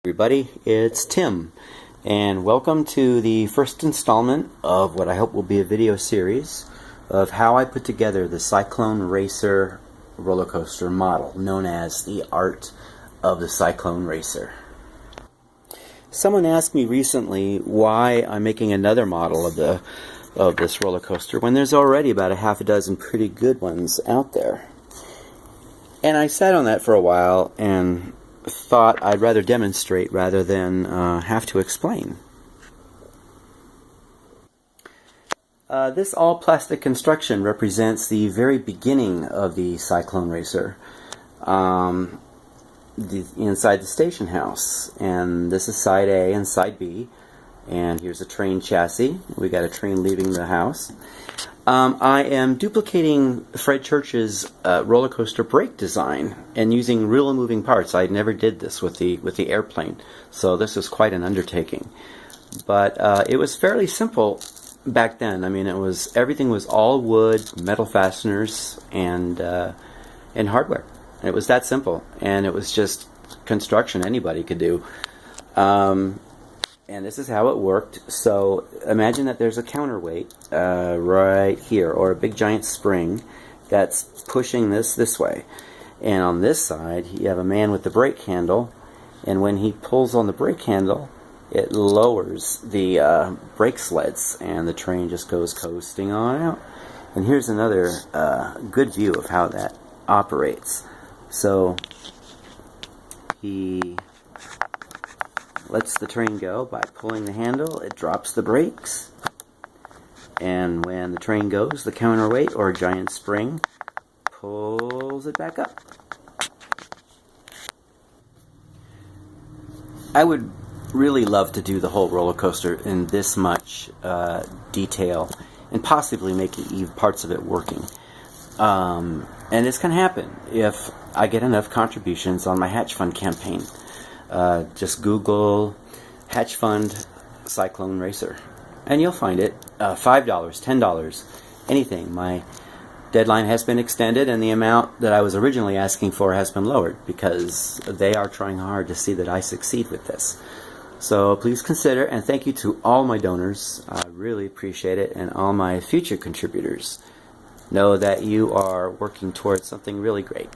Everybody, it's Tim, and welcome to the first installment of what I hope will be a video series of how I put together the Cyclone Racer roller coaster model, known as the Art of the Cyclone Racer. Someone asked me recently why I'm making another model of this roller coaster when there's already about a half a dozen pretty good ones out there. And I sat on that for a while and thought I'd rather demonstrate rather than have to explain. This all-plastic construction represents the very beginning of the Cyclone Racer inside the station house. And this is side A and side B. And here's a train chassis. We got a train leaving the house. I am duplicating Fred Church's roller coaster brake design and using real moving parts. I never did this with the airplane, so this was quite an undertaking. But it was fairly simple back then. I mean, everything was all wood, metal fasteners, and hardware. It was that simple, and it was just construction anybody could do. And this is how it worked. So imagine that there's a counterweight right here, or a big giant spring that's pushing this way. And on this side, you have a man with the brake handle, and when he pulls on the brake handle, it lowers the brake sleds, and the train just goes coasting on out. And here's another good view of how that operates. So he lets the train go by pulling the handle. It drops the brakes, and when the train goes, the counterweight or giant spring pulls it back up. I would really love to do the whole roller coaster in this much detail and possibly make parts of it working. And this can happen if I get enough contributions on my Hatch Fund campaign. Just Google Hatch Fund Cyclone Racer and you'll find it. $5, $10, anything. My deadline has been extended, and the amount that I was originally asking for has been lowered because they are trying hard to see that I succeed with this. So please consider, and thank you to all my donors. I really appreciate it, and all my future contributors. Know that you are working towards something really great.